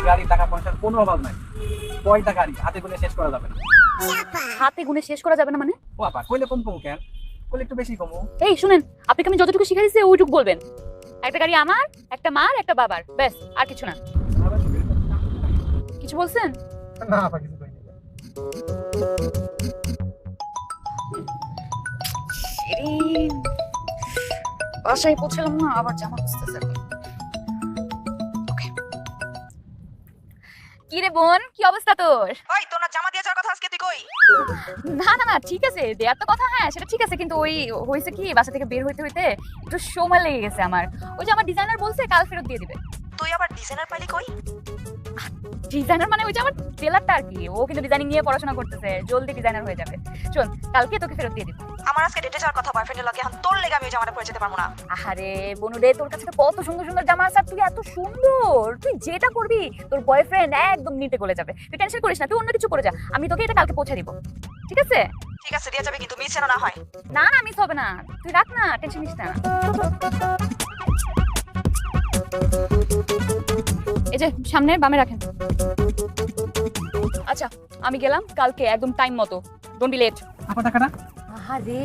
গাড়ি, টাকা পয়সার কোনো অভাব নাই। কয়টা গাড়ি হাতে গুনে শেষ করা যাবে না। হাতে গুনে শেষ করা যাবে না মানে? ও আপা কইলে কম কমু কেন? কইলে একটু বেশি কমু। এই শুনেন, আপনাকে আমি যতটুকু শিখাই দিয়েছি ওইটুকু বলবেন। একটা গাড়ি আমার, একটা মার, একটা বাবার, ব্যাস, আর কিছু না। কিছু বলছেন? না আপা কিছু কইনি। বাসায় পৌঁছলাম না, আবার জামা খুঁজতেছে। কি রে বোন, কি অবস্থা তোর? ওই তোর না জামা দিয়ে যাওয়ার কথা, আজকে তুই কই? না না না, ঠিক আছে, দেয়ার তো কথা, হ্যাঁ সেটা ঠিক আছে, কিন্তু ওই হয়েছে কি, বাসা থেকে বের হইতে হইতে একটু সময় লেগে গেছে আমার। ওই যে আমার ডিজাইনার বলছে কাল ফেরত দিয়ে দিবে। তুই আবার ডিজাইনার পাইলি কই? ডিজাইনার মানে ওই যে আমার টেলারটা আর কি, ও কিন্তু ডিজাইনিং নিয়ে পড়াশোনা করতেছে, জলদি ডিজাইনার হয়ে যাবে। শোন, কালকে তোকে ফেরত দিয়ে দিব। আমার আজকে ডেটে যাওয়ার কথা বয়ফ্রেন্ডের লগে, এখন তোর লেগে আমি ওই জামাটা পরে যেতে পারবো না। আহারে বনুরে, তোর কাছে তো কত সুন্দর সুন্দর জামা আছে, আর তুই এত সুন্দর, তুই যেটা করবি তোর বয়ফ্রেন্ড একদম নিতে গলে যাবে। তুই টেনশন করিস না, তুই অন্য কিছু করে যা, আমি তোকে এটা কালকে পৌঁছে দিব, ঠিক আছে? ঠিক আছে দিয়ে যাবে, কিন্তু মিস যেন না হয়। না না, মিস হবে না, তুই রাখ না, টেনশন নিস না। এই যে সামনের বামে রাখেন। আচ্ছা আমি গেলাম, কালকে একদম টাইম মতো, ডোন্ট বি লেট। আপা টাকাটা? আহারে,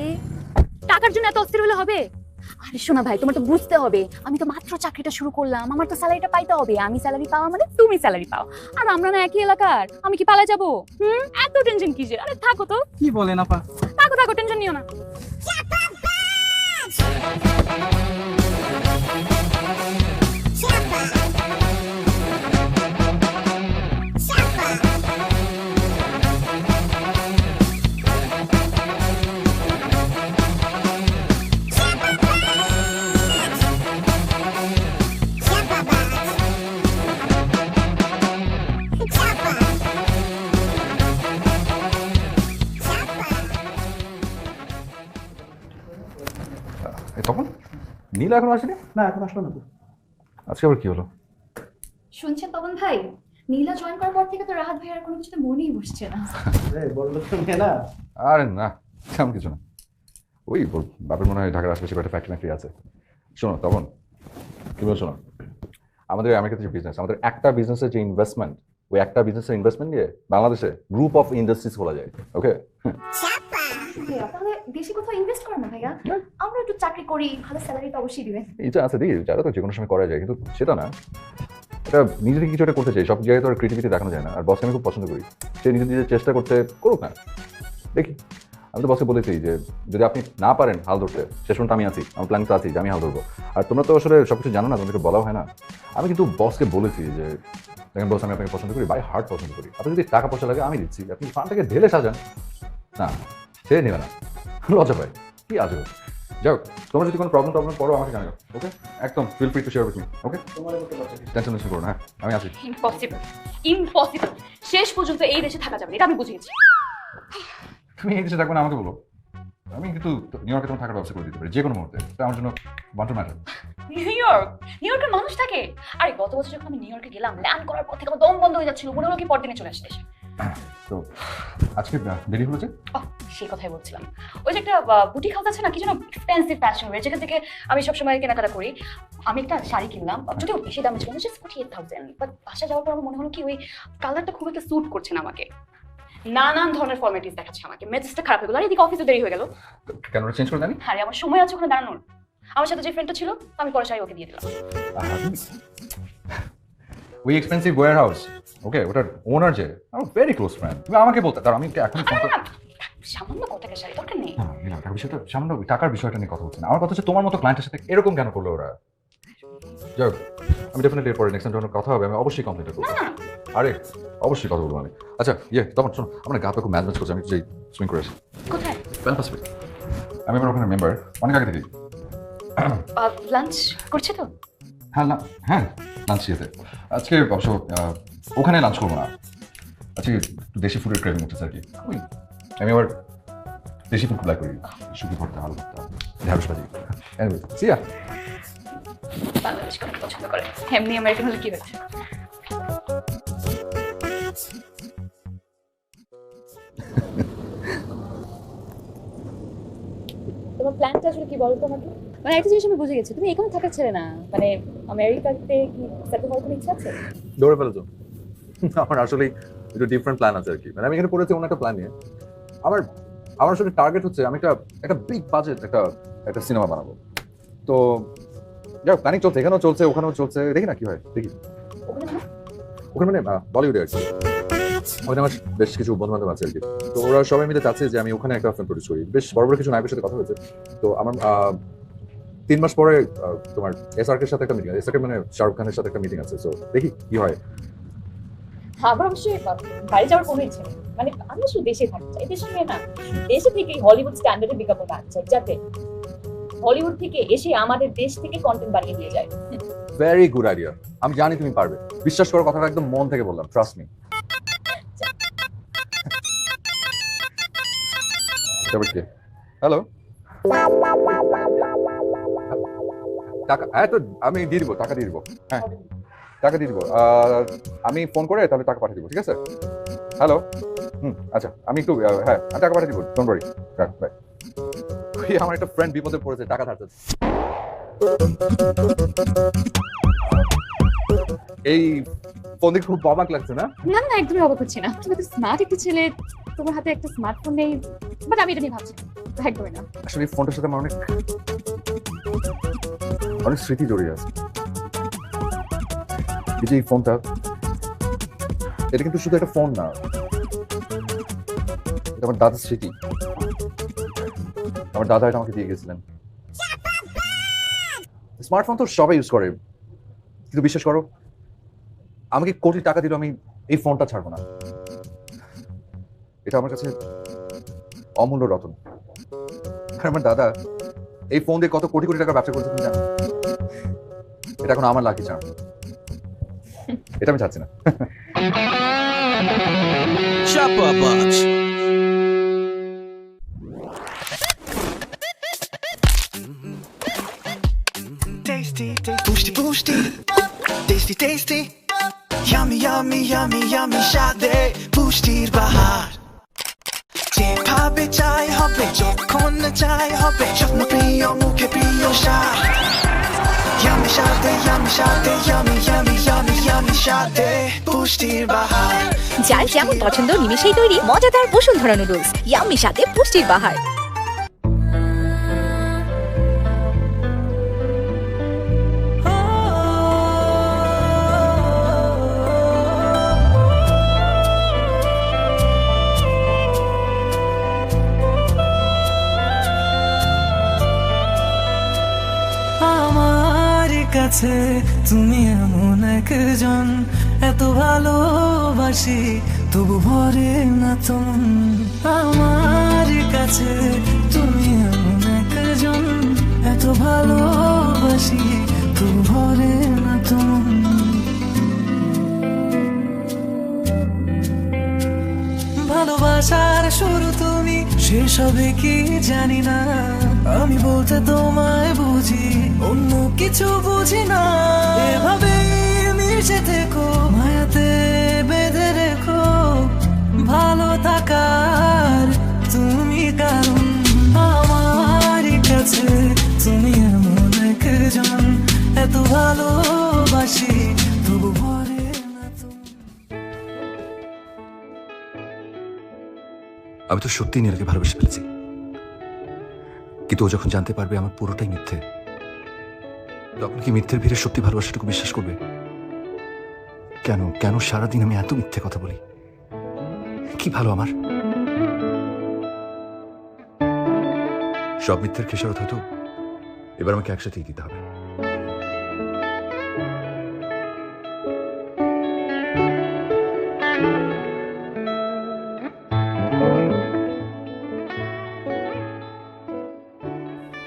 টাকার জন্য এত অস্থির হলে হবে? আরে শোনা ভাই, তোমার তো বুঝতে হবে, আমি তো মাত্র চাকরিটা শুরু করলাম, আমার তো স্যালারিটা পাইতে হবে, আমি স্যালারি পাওয়া মানে তুমি স্যালারি পাও, আর আমরা না একই এলাকার, আমি কি পালা যাবো? এত টেনশন কিসের? আরে থাকো তো, কি বলেন আপা? থাকো থাকো, টেনশন নিও না। তখন নীলা এখন আসেনি? না এখন আসলো না তো। আজকে আবার কি হলো? শুনছেন পবন ভাই, নীলা জয়েন করার পর থেকে তো রাহাত ভাইয়ার কোনো কিছুতে মনেই বসছে না। বড় লোক তো মেয়ে না। আরে না, তেমন কিছু না। ওই ওর বাপের মনে হয় ঢাকার আশেপাশে একটা ফ্যাক্টরি আছে। শোনো তখন কি বলছো না, আমাদের আমেরিকাতে যে বিজনেস, আমাদের একটা বিজনেসের যে ইনভেস্টমেন্ট, ওই একটা বিজনেসের ইনভেস্টমেন্ট দিয়ে বাংলাদেশে গ্রুপ অফ ইন্ডাস্ট্রিজ খোলা যায়। ওকে, ভাইয়া তাহলে দেশে কোথাও ইনভেস্ট করেন না ভাইয়া, আমরা একটু চাকরি করি, ভালো স্যালারি তো অবশ্যই দিবেন। এটা আছে দেখি, যারা তো যে কোনো সময় করা যায়, কিন্তু সেটা না, এটা নিজে থেকে কিছু একটা করতে চাই, সব জায়গায় তো আর ক্রিয়েটিভিটি দেখানো যায় না। আর বসকে আমি খুব পছন্দ করি, সে নিজে নিজে চেষ্টা করতে করুক না, দেখি। আমি তো বসকে বলেছি যে যদি আপনি না পারেন হাল ধরতে, শেষ পর্যন্ত আমি আছি, আমার প্ল্যান তো আছি যে আমি হাল ধরবো। আর তোমরা তো আসলে সব কিছু জানো না, তোমাদেরকে বলা হয় না। আমি কিন্তু বসকে বলেছি যে দেখেন বস, আমি আপনাকে পছন্দ করি, বাই হার্ট পছন্দ করি, আপনি যদি টাকা পয়সা লাগে আমি দিচ্ছি, আপনি ফান্ডটাকে ঢেলে সাজান। না, সে নেবে না, লজ্জা পায়, কি আজব। যাই হোক, তোমরা যদি কোনো প্রবলেম পড়ো আমাকে জানাও, ওকে? একদম feel free to share with me, okay? Tension করো না, হ্যাঁ আমি আছি। ইম্পসিবল, ইম্পসিবল, শেষ পর্যন্ত এই দেশে থাকা যাবে না, এটা আমি বুঝিয়েছি। তুমি এই দেশে থাকবে না আমাকে বলো, আমি কিন্তু নিউ ইয়র্কে তোমার থাকার ব্যবস্থা করে দিতে পারি যে কোনো মুহূর্তে, এটা আমার জন্য want to matter. New York, new ইয়র্কের মানুষ থাকে? আরে গত বছর যখন আমি নিউ ইয়র্কে গেলাম, ল্যান্ড করার পর থেকে আমার দম বন্ধ হয়ে যাচ্ছিল, মনে হলো কি পরদিনে চলে আসতে। তো আজকে দেরি হলো যে? সেই কথাই বলছিলাম, ওই যে একটা বুটিক হাউস আছে না, কি যেন এক্সপেন্সিভ ফ্যাশন ওয়্যার, যেখান থেকে আমি সবসময় কেনাকাটা করি। আমি একটা শাড়ি কিনলাম, যদিও বেশি দাম ছিল না, জাস্ট 48,000, বাট বাসা যাওয়ার পর আমার মনে হলো কি ওই কালারটা খুব একটা স্যুট করছে না আমাকে, নানান ধরনের ফর্মালিটিস দেখাচ্ছে আমাকে, মেজাজটা খারাপ হয়ে গেল, আর এদিকে অফিসে দেরি হয়ে গেল। কেন চেঞ্জ করে জানি? আরে আমার সময় আছে ওখানে দাঁড়ানোর, আমার সাথে যে ফ্রেন্ডটা ছিল আমি পরে শাড়ি ওকে দিয়ে দিলাম। ওই এক্সপেন্সিভ ওয়্যার হাউস, ওকে, ওটার ওনার যে আমার ভেরি ক্লোজ ফ্রেন্ড, তুমি আমাকে বলতে, কারণ আমি এখন সামান্য কত শাড়ি দরকার নেই। টাকার বিষয়টা, সামান্য টাকার বিষয়টা নিয়ে কথা হচ্ছে না, আমার কথা হচ্ছে তোমার মতো ক্লায়েন্টের সাথে এরকম কেন করলো ওরা? যাই হোক, আমি ডেফিনেটলি এরপরে নেক্সট টাইম যখন কথা হবে আমি অবশ্যই কমপ্লেন্ট করবো। আরে অবশ্যই কথা বলবো আমি। আচ্ছা তখন শোনো, আমার গা তো খুব ম্যাচ ম্যাচ করছে, আমি যে সুইং করে আসি। কোথায়? প্যান পাসিফিক, আমি আমার ওখানে মেম্বার অনেক আগে থেকেই। লাঞ্চ করছে তো? হ্যাঁ লাঞ্চ ইয়েতে আজকে অবশ্য ওখানে লাঞ্চ করবো না, আজকে একটু দেশি ফুডের ক্রেভিং উঠেছে আর কি। আমি আবার দেশি ফুড লাইক করি, শুকি ভর্তা, আলু ভর্তা, ঢেঁড়স ভাজি। এনিওয়ে সিয়া। বাংলাদেশ কত পছন্দ করে, এমনি আমেরিকান হলে কি হয়েছে? তোমার প্ল্যানটা আসলে কি বলো তো আমাকে? মানে একটা জিনিস আমি বুঝে গেছি, তুমি এখানে থাকার ছেলে না, মানে আমেরিকাতে কি সেটেল হওয়ার কোনো ইচ্ছা আছে? দৌড়ে ফেলো তো। আমার আসলে একটু ডিফারেন্ট প্ল্যান আছে আর কি, মানে আমি এখানে পড়েছি অন্য একটা প্ল্যান নিয়ে। আমার আমার আসলে টার্গেট হচ্ছে আমি একটা বিগ বাজেট একটা সিনেমা বানাবো। তো যাই হোক, প্ল্যানিং চলছে, এখানেও চলছে ওখানেও চলছে, দেখি না কি হয়, দেখি। ওখানে মানে বলিউডে আর কি, ওখানে আমার বেশ কিছু বন্ধু বান্ধব আছে আর কি। তো ওরা সবাই মিলে চাচ্ছে যে আমি ওখানে একটা ফিল্ম প্রডিউস করি। বেশ বড় বড় কিছু নায়কের সাথে কথা হয়েছে। তো আমার 3 মাস পরে তোমার SRK এর সাথে একটা মিটিং আছে, SRK মানে শাহরুখ খানের সাথে একটা মিটিং আছে। তো দেখি কি হয়। আমার অবশ্যই বাইরে যাওয়ার কোনো ইচ্ছে নেই। মানে আমি শুধু দেশে থাকতে চাই, দেশের মেয়ে না, দেশে থেকে হলিউড স্ট্যান্ডার্ডে বিজ্ঞাপন আনতে চাই, যাতে হলিউড থেকে এসে আমাদের দেশ থেকে কন্টেন্ট বানিয়ে নিয়ে যায়। ভেরি গুড আইডিয়া, আমি জানি তুমি পারবে, বিশ্বাস করো, কথাটা একদম মন থেকে বললাম, ট্রাস্ট মি। তারপর কি? হ্যালো, টাকা, হ্যাঁ তো আমি দিয়ে দিব, টাকা দিয়ে দিব, হ্যাঁ টাকা দিয়ে দিব। আমি ফোন করে তাহলে টাকা পাঠিয়ে দিব, ঠিক আছে? হ্যালো, আচ্ছা আমি একটু হ্যাঁ আমি টাকা পাঠিয়ে দিব, ডোন্ট ওয়ারি, হ্যাঁ বাই। আমার একটা ফ্রেন্ড বিপদে পড়েছে, টাকা ধার চাচ্ছে। এই ফোন দেখে খুব অবাক লাগছে না? না না, একদমই অবাক হচ্ছে না। তুমি তো স্মার্ট একটা ছেলে, তোমার হাতে একটা স্মার্টফোন নেই, বাট আমি এটা নিয়ে ভাবছি না, একদমই না। আসলে এই ফোনটার সাথে আমার অনেক স্মৃতি জড়িয়ে আছে। এই যে এই ফোনটা, এটা কিন্তু শুধু একটা ফোন না, এটা আমার দাদার স্মৃতি। আমার দাদা এটা আমাকে দিয়ে গেছিলেন। স্মার্টফোন তো সবাই ইউজ করে, কিন্তু বিশ্বাস করো, আমাকে কোটি টাকা দিল আমি এই ফোনটা ছাড়বো না। এটা আমার কাছে অমূল্য রতন। আর আমার দাদা এই ফোন দিয়ে কত কোটি কোটি টাকা ব্যবসা করছে তুমি জানো? এটা এখন আমার লাকি চার্ম, এটা আমি চাচ্ছি না। Chopper Box. Tasty, tasty, boosty, tasty, tasty, yummy, yummy, yummy, yummy, স্বাদে পুষ্টির বাহার। যেভাবে চাই হবে, যখন চাই হবে, স্বপ্ন প্রিয় মুখে প্রিয় স্বাদ। Yummy, স্বাদে, yummy, স্বাদে, yummy, yummy, yummy, yummy, স্বাদে পুষ্টির বাহার। যার যেমন পছন্দ নিমেষেই তৈরি মজাদার বসুন্ধরা নুডলস, ইয়াম্মি সাথে পুষ্টির বাহার। আমার কাছে তুমি এমন একজন, এত ভালোবাসি তবু ভরে না তুমি। আমার কাছে তুমি এমন একজন, এত ভালোবাসি তবু ভরে না তুমি। ভালোবাসার শুরু তুমি, শেষ হবে কি জানি না। আমি বলতে তোমায় বুঝি, অন্য কিছু বুঝি না। এভাবে মিশে থেকো, মায়াতে বেঁধে রেখো, ভালো থাকার তুমি কারণ। আমার কাছে তুমি এমন একজন, এত ভালোবাসি তবু ভরে না তুমি। আমি তো সত্যি নীলাকে ভালোবেসে ফেলেছি, কিন্তু ও যখন জানতে পারবে আমার পুরোটাই মিথ্যে, তখন কি মিথ্যের ভিড়ে সত্যি ভালোবাসাটুকু বিশ্বাস করবে? কেন কেন সারাদিন আমি এত মিথ্যে কথা বলি? কি ভালো আমার? সব মিথ্যের খেসারত হয়তো এবার আমাকে একসাথেই দিতে হবে।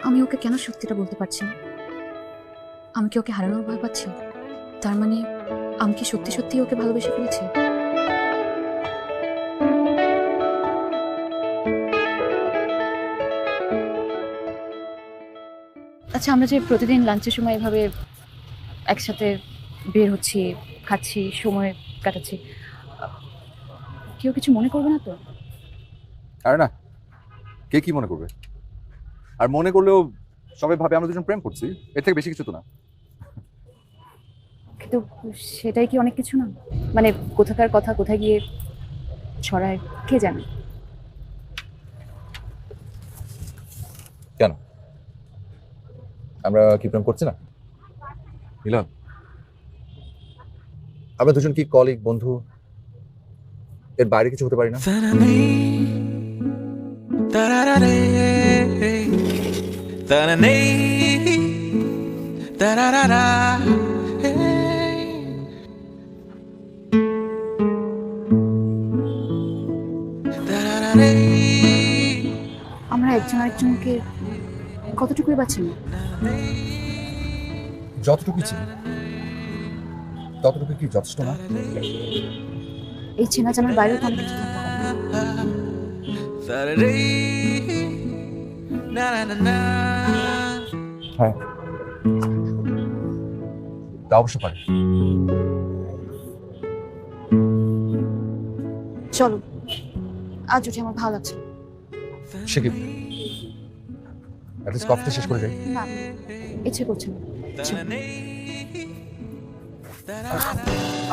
আমি ওকে কেন সত্যিটা বলতে পারছি না? আমি কি ওকে হারানোর ভয় পাচ্ছি? তার মানে আমি কি সত্যি সত্যি ওকে ভালোবেসে ফেলেছি? আচ্ছা, আমরা যে প্রতিদিন লাঞ্চের সময় এভাবে একসাথে বের হচ্ছি, খাচ্ছি, সময় কাটাচ্ছি, কেউ কিছু মনে করবে না তো? আর না, কে কি মনে করবে? আর মনে করলেও সবাই ভাবে আমরা দুজন প্রেম করছি, এর থেকে বেশি কিছু তো না। কিন্তু সেটাই কি অনেক কিছু না? মানে কোথাকার কথা কোথায় গিয়ে ছড়ায় কে জানে। কেন আমরা কি প্রেম করছি না? নীলা, আমরা দুজন কি কলিগ, বন্ধু, এর বাইরে কিছু হতে পারি না? আমরা একজন আরেকজনকে কতটুকুই বাঁচি না? যতটুকু ছিল ততটুকু কি যথেষ্ট না? এই চেনা জানার বাইরেও তো অনেক কিছু থাকতে পারে। হ্যাঁ, তা অবশ্য পারে। চলো আজ উঠে আমার ভালো লাগছে। সে কি অ্যাটলিস্ট কফিটা শেষ করে যাই। না ইচ্ছে করছে না। চলো।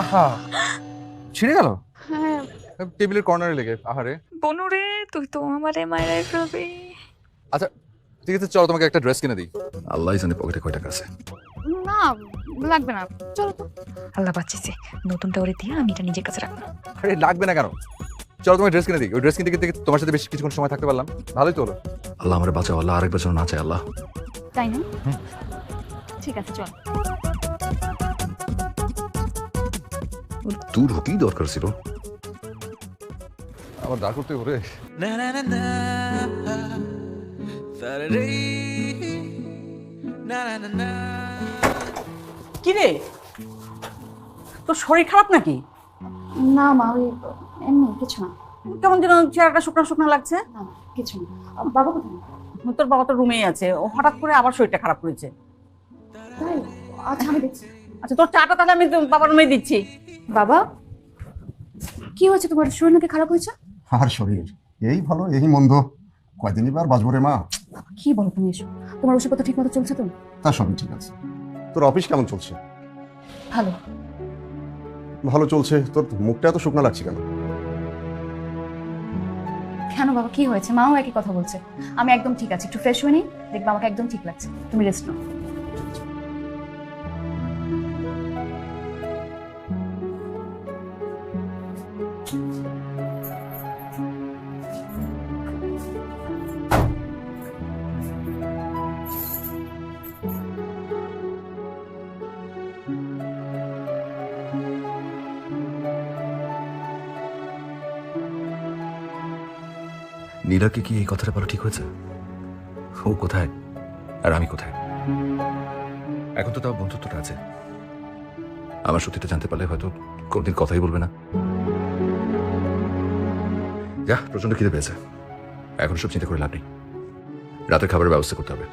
আহা, ছিঁড়ে গেল হ্যাঁ টেবিলের কর্নারে লেগে। আহারে বনুরে তুই তো আমারে মায়ের ফেলবি। আচ্ছা ঠিক আছে, চলো তোমাকে একটা ড্রেস কিনে দিই। আল্লাহ জানে পকেটে কয় টাকা আছে। না লাগবে না, চলো তো। আল্লাহ বাঁচিছে, নতুনটা ওরে দিয়ে আমি এটা নিজের কাছে রাখবো। আরে লাগবে না কেন, চলো তোমাকে ড্রেস কিনে দিই। ওই ড্রেস কিনতে কিনতে তোমার সাথে বেশ কিছুক্ষণ সময় থাকতে পারলাম, ভালোই তো হলো। আল্লাহ আমার বাঁচাও, আল্লাহ আরেকবার যেন না চায় আল্লাহ। তাই না? ঠিক আছে চল। দূর হতেই দরকার ছিল। আবার দাঁড় করতে ওরে। কি রে, তোর শরীর খারাপ নাকি? না মা ওই এমনি কিছু না। কেমন যেন চেহারাটা শুকনো শুকনো লাগছে। না না, কিছু না। বাবা কোথায়? তোর বাবা তো রুমেই আছে, ও হঠাৎ করে আবার শরীরটা খারাপ করেছে। তাই? আচ্ছা আমি দেখছি। আচ্ছা তোর চাটা তাহলে আমি বাবার রুমে দিচ্ছি। বাবা কি হয়েছে তোমার? শরীর নাকি খারাপ হয়েছে? আর শরীর এই ভালো এই মন্দ, কয়দিনই বার বাঁচবো রে মা। কি বলো তুমি এসব? তোমার ওষুধপত্র ঠিক মতো চলছে তো? তা সবই ঠিক আছে। তোর অফিস কেমন চলছে? ভালো। ভালো চলছে। তোর মুখটা এত শুকনো লাগছে কেন? কেন বাবা কি হয়েছে? মাও একই কথা বলছে। আমি একদম ঠিক আছি, একটু ফ্রেশ হয়ে নিই, দেখবা আমাকে একদম ঠিক লাগছে। তুমি রেস্ট নাও। নীলাকে কি এই কথাটা বলা ঠিক হয়েছে? ও কোথায় আর আমি কোথায়? এখন তো তাও বন্ধুত্বটা আছে। আমার সত্যিটা জানতে পারলে হয়তো কোনদিন কথাই বলবে না। যা, প্রচন্ড খিদে পেয়েছে, এখন সব চিন্তা করে লাভ নেই। রাতের খাবারের ব্যবস্থা করতে হবে।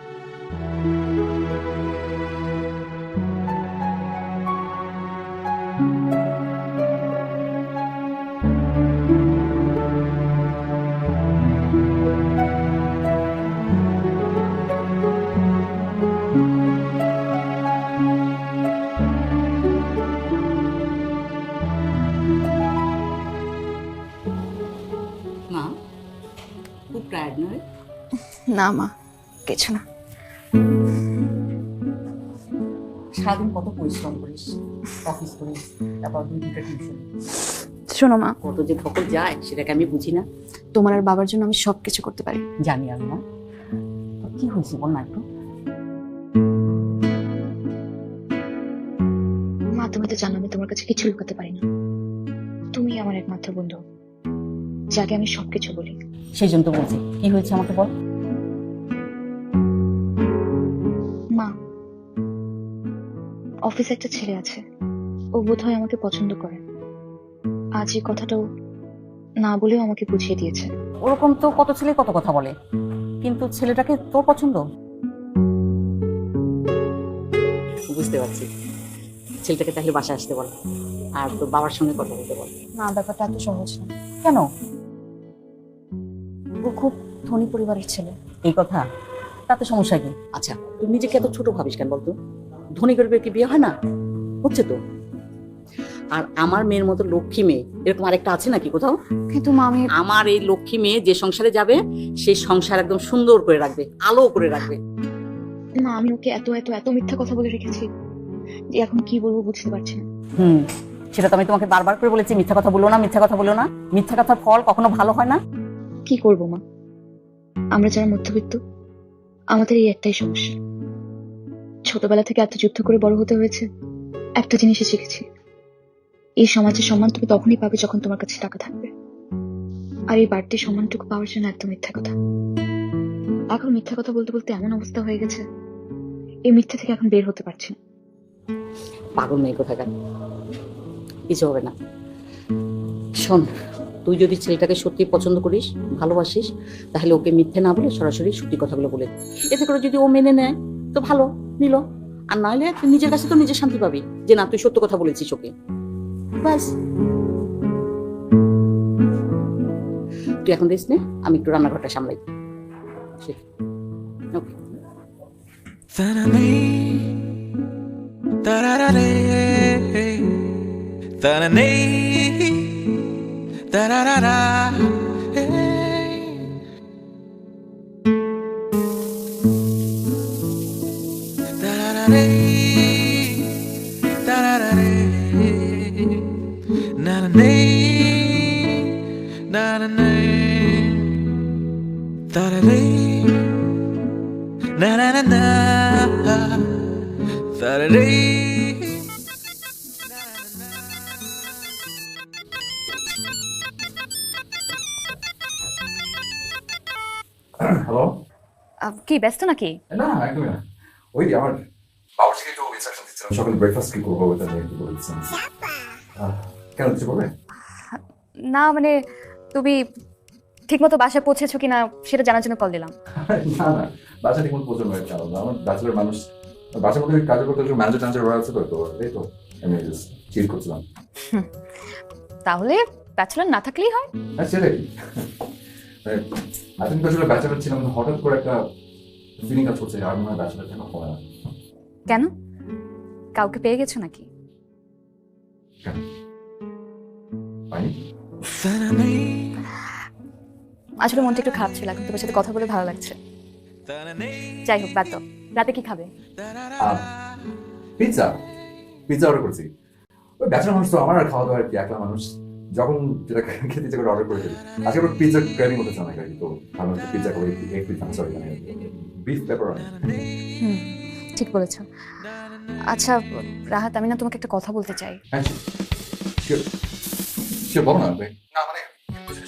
মা খুব টায়ার্ড নয়? না মা কিছু না। সারাদিন কত পরিশ্রম করিস, অফিস করিস, তারপর 2-3টা টিউশন, শোনো মা, কত যে ধকল যায় সেটাকে আমি বুঝি না। তোমার আর বাবার জন্য আমি সবকিছু করতে পারি। জানি আমি না। কি হয়েছে বল না একটু। মা তুমি তো জানো আমি তোমার কাছে কিছু লুকাতে পারি না। তুমি আমার একমাত্র বন্ধু, যাকে আমি সবকিছু বলি। সেই জন্য তো বলছি, কি হয়েছে আমাকে বল। মা অফিসে একটা ছেলে আছে, ও বোধহয় আমাকে পছন্দ করে। আজ এই কথাটাও না বলেও আমাকে বুঝিয়ে দিয়েছে। ওরকম তো কত ছেলে কত কথা বলে, কিন্তু ছেলেটাকে তোর পছন্দ? বুঝতে পারছি। ছেলেটাকে তাহলে বাসায় আসতে বল, আর তোর বাবার সঙ্গে কথা বলতে বল। না ব্যাপারটা এত সহজ না। কেন? ও খুব ধনী পরিবারের ছেলে। এই কথা? তাতে সমস্যা কি? আচ্ছা তুই নিজেকে এত ছোট ভাবিস কেন বলতো? ধনী গরিবের কি বিয়ে হয় না? হচ্ছে তো। আর আমার মেয়ের মতো লক্ষ্মী মেয়ে এরকম আরেকটা আছে নাকি কোথাও? কিন্তু মা আমি আমার এই লক্ষ্মী মেয়ে যে সংসারে যাবে সেই সংসার একদম সুন্দর করে রাখবে, আলো করে রাখবে। মা আমি ওকে এত এত এত মিথ্যা কথা বলে রেখেছি যে এখন কি বলবো বুঝতে পারছি না। সেটা তো আমি তোমাকে বারবার করে বলেছি, মিথ্যা কথা বলো না, মিথ্যা কথা বলো না। মিথ্যা কথার ফল কখনো ভালো হয় না। কি করব মা, আমরা যারা মধ্যবিত্ত আমাদের এই একটাই সমস্যা। ছোটবেলা থেকে এত যুদ্ধ করে বড় হতে হয়েছে, একটা জিনিসই শিখেছি, এই সমাজের সম্মান তুমি তখনই পাবে যখন তোমার কাছে টাকা থাকবে। আর এই বাড়তি সম্মানটুকু পাওয়ার জন্য একদম মিথ্যা কথা। এখন মিথ্যা কথা বলতে বলতে এমন অবস্থা হয়ে গেছে, এই মিথ্যা থেকে এখন বের হতে পারছি না। পাগল মেয়ে কোথাকার, কিছু হবে না। শোন, তুই যদি ছেলেটাকে সত্যি পছন্দ করিস, ভালোবাসিস, তাহলে ওকে মিথ্যে না বলে সরাসরি সত্যি কথাগুলো বলে দে। এতে করে যদি ও মেনে নেয় তো ভালো, নিল। আর নাহলে তুই নিজের কাছে তো নিজে শান্তি পাবি যে না তুই সত্য কথা বলেছিস ওকে। ব্যাস, তুই এখন রেস্ট নে, আমি একটু রান্নাঘরটা সামলাই। ওকে। হ্যালো। কি ব্যস্ত নাকি? না একদমই না, ওই আমার বাবার থেকে একটু ইনস্ট্রাকশন দিচ্ছিলাম সকালে ব্রেকফাস্ট কি করবো ওটা নিয়ে একটু বলছিলাম। কেন কিছু বলবে? না মানে তুমি ঠিকমতো বাসায় পৌঁছেছো কিনা সেটা জানার জন্য কল দিলাম। না না, বাসা ঠিক মতো পৌঁছানো হয়েছে। আমার ব্যাচেলর মানুষ, বাসার মধ্যে কাজ করতে একটু ম্যানেজার ট্যানেজার হয়ে আছে তো, তো এই তো আমি চিল করছিলাম। তাহলে ব্যাচেলর না থাকলেই হয়। হ্যাঁ সেটাই, এতদিন তো আসলে ব্যাচেলর ছিলাম, হঠাৎ করে একটা ফিলিং কাজ করছে আর মনে হয় ব্যাচেলর থাকা হয় না। কেন, কাউকে পেয়ে গেছো নাকি? আসলে মনটা একটু খারাপ ছিল, এখন তোমার সাথে কথা বলে ভালো লাগছে। যাই হোক বাদ দাও, রাতে কি খাবে? পিৎজা, পিৎজা অর্ডার করছি। ওই ব্যাচেলর মানুষ তো, আমার আর খাওয়া দাওয়া কি, একলা মানুষ যখন যেটা খেতে ইচ্ছে করে অর্ডার করে দিই। আজকে আবার পিৎজা ক্রেভিং হতে চান নাকি, তো ভালো পিৎজা করে এগ পিৎজা, সরি মানে বিফ পেপারনি। ঠিক বলেছো। আচ্ছা রাহাত, আমি না তোমাকে একটা কথা বলতে চাই। হ্যাঁ শিওর শিওর, বলো না। না মানে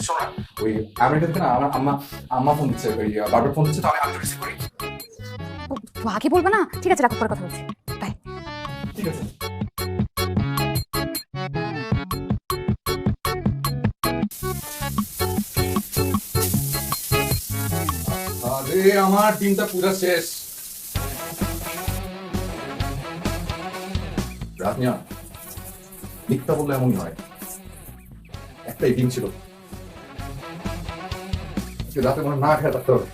শোনো না, ওই আমেরিকা থেকে না আমার আম্মা ফোন দিচ্ছে, ওই বারবার ফোন দিচ্ছে, তো আমি রিসিভ করি। আগে বলবে না? ঠিক আছে, রাখো, পরে কথা বলছি। বাই। ঠিক আছে। আরে আমার টিমটা পুরো শেষ। রাতনিয়া মিথ্যা বললে এমনই হয়। একটাই ডিম ছিল, রাতে মনে না খেয়ে থাকতে হবে।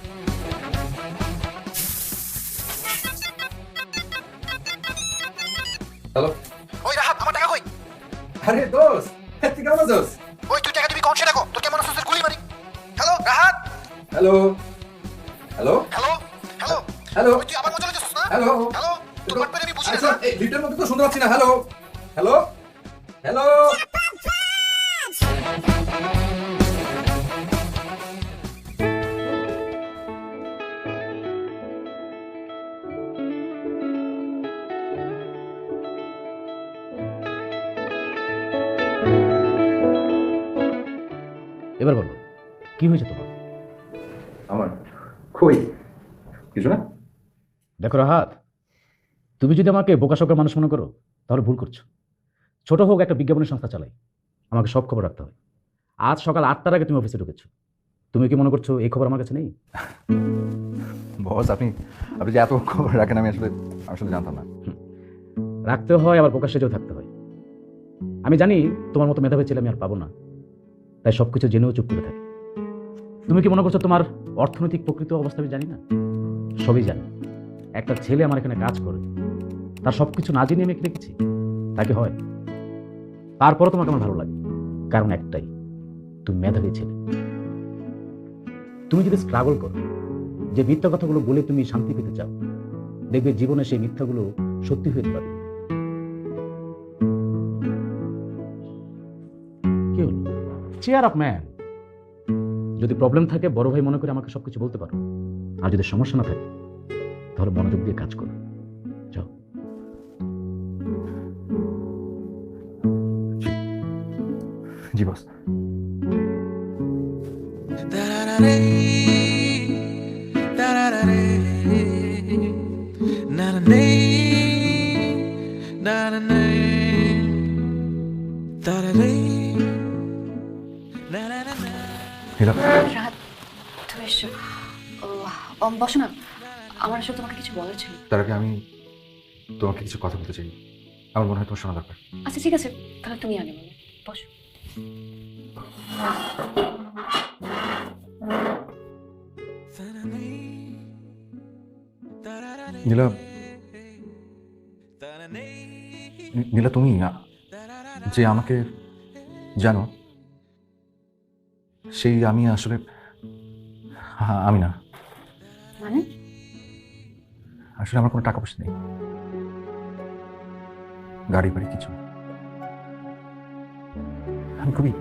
হ্যালো, ওই রাহাত, আমার টাকা কই? আরে দোস্ত তুই কেমন আছিস? ওই তুই টাকা দিবি কোন সেটা কো, তোর কেমন আছিস গুলি মারি। Hello Rahat. Hello hello hello hello hello, ওই তুই আবার মজা লইতেছিস না? হ্যালো হ্যালো, তোর বাট আমি বুঝি না। আচ্ছা এই লিফটের মধ্যে তো শুনতে পাচ্ছি না। Hello hello hello. এবার বলো কি হয়েছে তোমার? আমার কই কিছু না। দেখো রাহাত, তুমি যদি আমাকে বোকাশোকা মানুষ মনে করো তাহলে ভুল করছো। ছোট হোক, একটা বিজ্ঞাপনের সংস্থা চালাই, আমাকে সব খবর রাখতে হয়। আজ সকাল 8টার আগে তুমি অফিসে ঢুকেছো, তুমি কি মনে করছো এই খবর আমার কাছে নেই? বস আপনি আপনি যে এত খবর রাখেন আমি আসলে আসলে জানতাম না। রাখতে হয়, আবার প্রকাশ্যে যেও থাকতে হয়। আমি জানি তোমার মতো মেধাবী ছেলে আমি আর পাবো না, তাই সবকিছু জেনেও চুপ করে থাকি। তুমি কি মনে করছো তোমার অর্থনৈতিক প্রকৃত অবস্থা আমি জানি না? সবই জানি। একটা ছেলে আমার এখানে কাজ করে, তার সবকিছু না জেনে আমি রেখেছি। তাকে হয়। তারপরও তোমাকে আমার ভালো লাগে, কারণ একটাই, তুমি মেধাবী ছেলে। তুমি যদি স্ট্রাগল করো, যে মিথ্যা কথাগুলো বলে তুমি শান্তি পেতে চাও, দেখবে জীবনে সেই মিথ্যাগুলো সত্যি হয়ে পারে। কি হলো? Chair up man. যদি প্রবলেম থাকে বড় ভাই মনে করে আমাকে সবকিছু বলতে পারো, আর যদি সমস্যা না থাকে তাহলে মনোযোগ দিয়ে কাজ করো। যাও। জি বস। রাত, তুমি এসছো। বসো না, আমার আসলে তোমাকে কিছু বলার ছিল। তার আগে আমি তোমাকে কিছু কথা বলতে চাই, আমার মনে হয় তোমার শোনা দরকার। আচ্ছা ঠিক আছে, তাহলে তুমি আগে বলো। বসো। নীলা, নীলা তুমি যে আমাকে জানো, সেই আমি আসলে আমি না। মানে? আসলে আমার কোনো টাকা পয়সা নেই, গাড়ি বাড়ি কিছু। আমি খুবই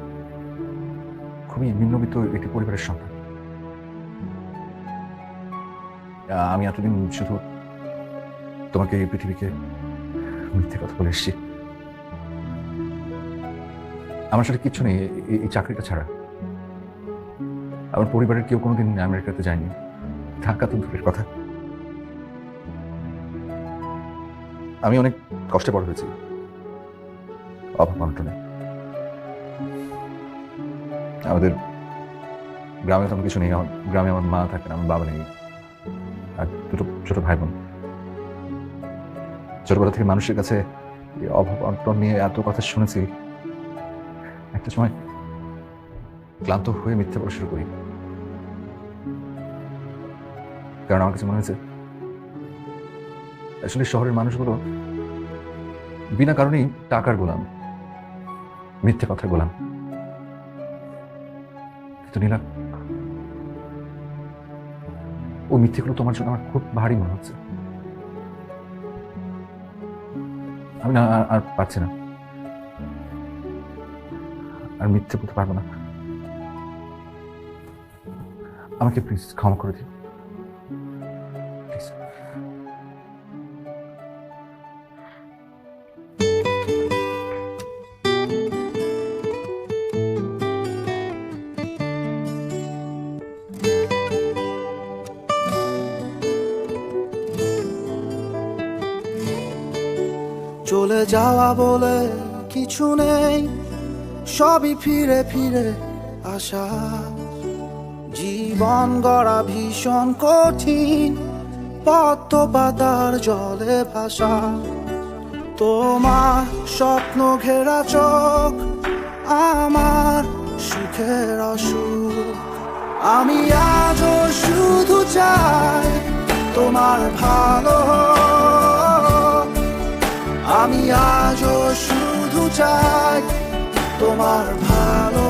খুবই নিম্নবিত্ত একটি পরিবারের সন্তান। আমি এতদিন শুধু তোমাকে এই পৃথিবীকে মিথ্যে কথা বলে এসেছি। আমার সাথে কিচ্ছু নেই এই চাকরিটা ছাড়া। আমার পরিবারের কেউ কোনোদিন আমেরিকাতে যায়নি, ঢাকা তো দূরের কথা। আমি অনেক কষ্টে বড় হয়েছি, অভাব অনটনে। আমাদের গ্রামে তেমন কিছু নেই। গ্রামে আমার মা থাকে না, আমার বাবা নেই, আর দুটো ছোট ভাই বোন। ছোটবেলা থেকে মানুষের কাছে অভাব অনটন নিয়ে এত কথা শুনেছি, একটা সময় ক্লান্ত হয়ে মিথ্যা বলা শুরু করি। কারণ আমার কাছে মনে হয়েছে আসলে শহরের মানুষগুলো বিনা কারণেই টাকার গোলাম, মিথ্যে কথার গোলাম। কিন্তু নীলা, ওই মিথ্যেগুলো তোমার জন্য আমার খুব ভারী মনে হচ্ছে। আমি না আর পারছি না, আর মিথ্যে বলতে পারবো না। আমাকে প্লিজ ক্ষমা করে দিও। চলে যাওয়া বলে কিছু নেই, সবই ফিরে ফিরে আসা। জীবন গড়া ভীষণ কঠিন, পদ্ম পাতার জলে ভাসা। তোমার স্বপ্ন ঘেরা চোখ আমার সুখের অসুখ। আমি আজও শুধু চাই তোমার ভালো, আমি আজও শুধু চাই তোমার ভালো।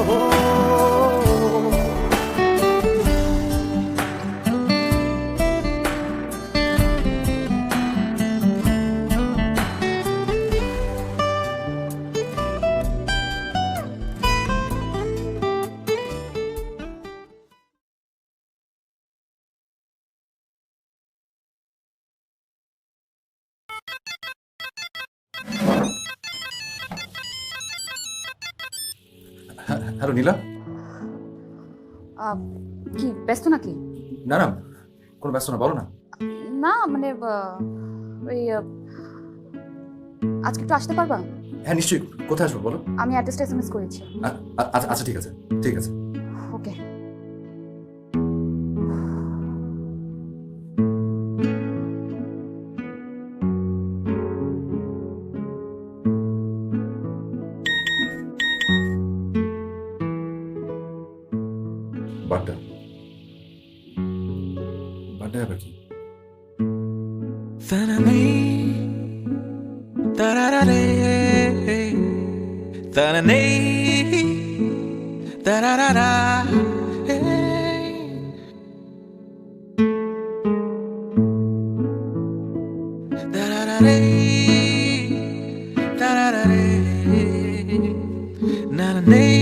হ্যালো নীলা। কি ব্যস্ত নাকি? না না, কোনো ব্যস্ত না, বলো না। না মানে ওই আজকে একটু আসতে পারবা? হ্যাঁ নিশ্চয়ই, কোথায় আসবো বলো? আমি অ্যাড্রেসটা এসএমএস করেছি। আচ্ছা ঠিক আছে, ঠিক আছে। ওকে। বাড্ডা বাড্ডা আবার কি? Da-da-da-da-da Ta-da-nay, da-da-da-da, hey. Da-da-da-day, da-da-da-day, na-na-nay,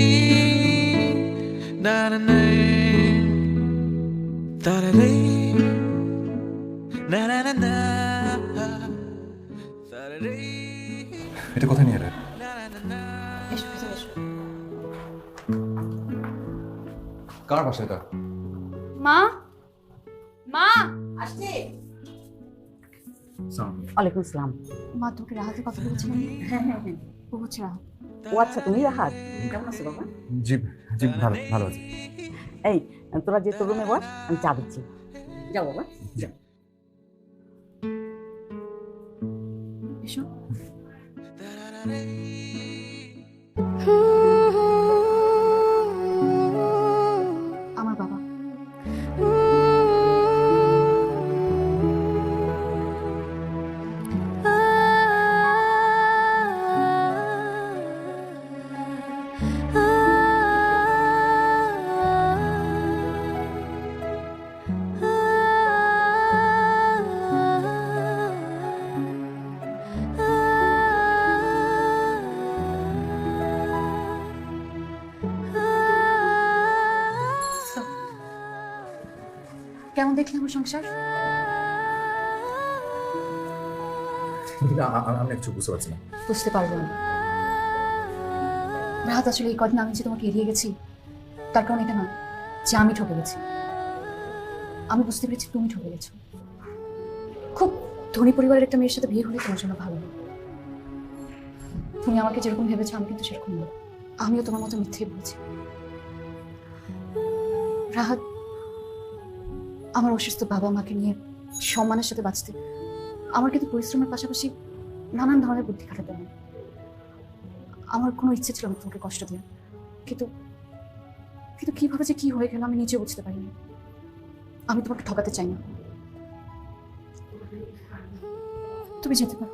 na-na-nay, da-da-day, na-na-na-na, da-da-day. এটা কোথায় নিয়ে এলে? এসো ভিতরে এসো। কার বাসা এটা? মা মা আসছি। সালাম। ওয়ালাইকুম আসসালাম। মা তোকে রাহাতের কথা বলেছিলাম। হ্যাঁ হ্যাঁ হ্যাঁ। ও হচ্ছে রাহাত। ও আচ্ছা, তুমি রাহাত, কেমন আছো বাবা? জি জি, ভালো ভালো আছি। এই তোরা যে তোর রুমে বস, আমি চা দিচ্ছি। যাও বাবা যাও। এসো। আমার বাবা। কেমন দেখলে আমার সংসার? আমি কিছু বুঝতে পারছি না। বুঝতে পারবো না। রাহাত, আসলে এই কদিন আমি যে তোমাকে এড়িয়ে গেছি তার কারণ এটা নয় যে আমি ঠকে গেছি। আমি বুঝতে পেরেছি তুমি ঠকে গেছো। খুব ধনী পরিবারের একটা মেয়ের সাথে বিয়ে হলে তোমার জন্য ভালো না। তুমি আমাকে যেরকম ভেবেছো আমি কিন্তু সেরকম না। আমিও তোমার মতো মিথ্যেই বলছি। রাহাত, আমার অসুস্থ বাবা মাকে নিয়ে সম্মানের সাথে বাঁচতে আমার কিন্তু পরিশ্রমের পাশাপাশি নানান ধরনের বুদ্ধি খাটাতে হয়। আমার কোনো ইচ্ছে ছিল না তোমাকে কষ্ট দেওয়ার, কিন্তু কিন্তু কিভাবে যে কি হয়ে গেল আমি নিজেও বুঝতে পারিনি। আমি তোমাকে ঠকাতে চাই না। তুমি যেতে পারো।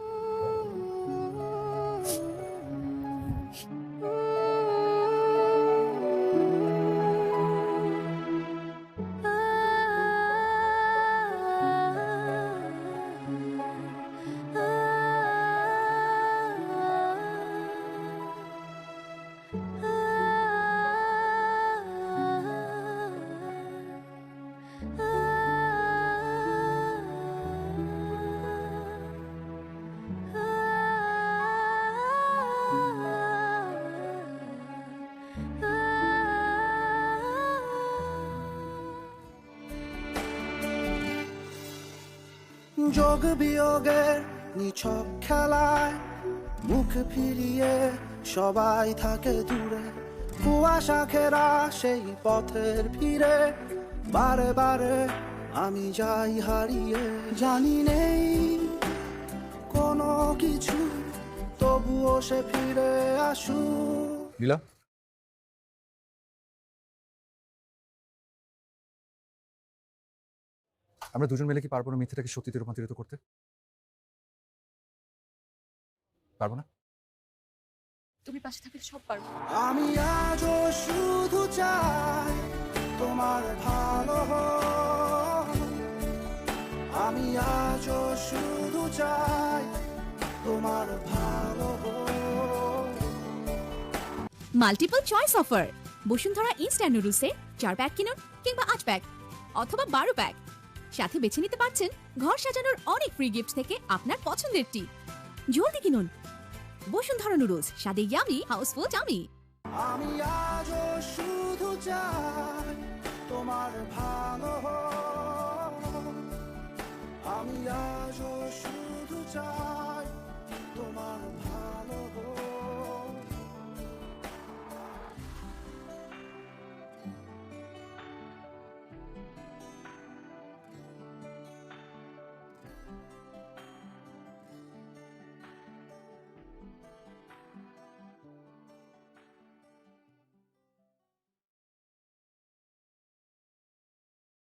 যোগ বিয়োগের নিছক খেলায় মুখ ফিরিয়ে সবাই থাকে দূরে, কুয়াশা ঘেরা সেই পথের ভিড়ে বারে বারে আমি যাই হারিয়ে। জানি নেই কোনো কিছু, তবুও সে ফিরে আসু। লীলা, আমরা দুজন মিলে কি পারবো না মিথ্যাটাকে সত্যিতে রূপান্তরিত করতে? পারবো না? তুমি পাশে থাকলে সব পারবো। আমি আজও শুধু চাই তোমার ভালো হোক। আমি আজও শুধু চাই তোমার ভালো হোক। Multiple choice offer Bashundhara instant নুডলসে 4 প্যাক কিনুন কিংবা 8 প্যাক অথবা 12 প্যাক। সাথে বেছে নিতে পারছেন ঘর সাজানোর অনেক ফ্রি গিফট থেকে আপনার পছন্দের টি। জলদি কিনুন বসুন্ধরা নুডলস, স্বাদে ইয়ামি, হাউসফুল টামি। আমি আজও শুধু চাই তোমার ভালো হোক। আমি আজও শুধু চাই তোমার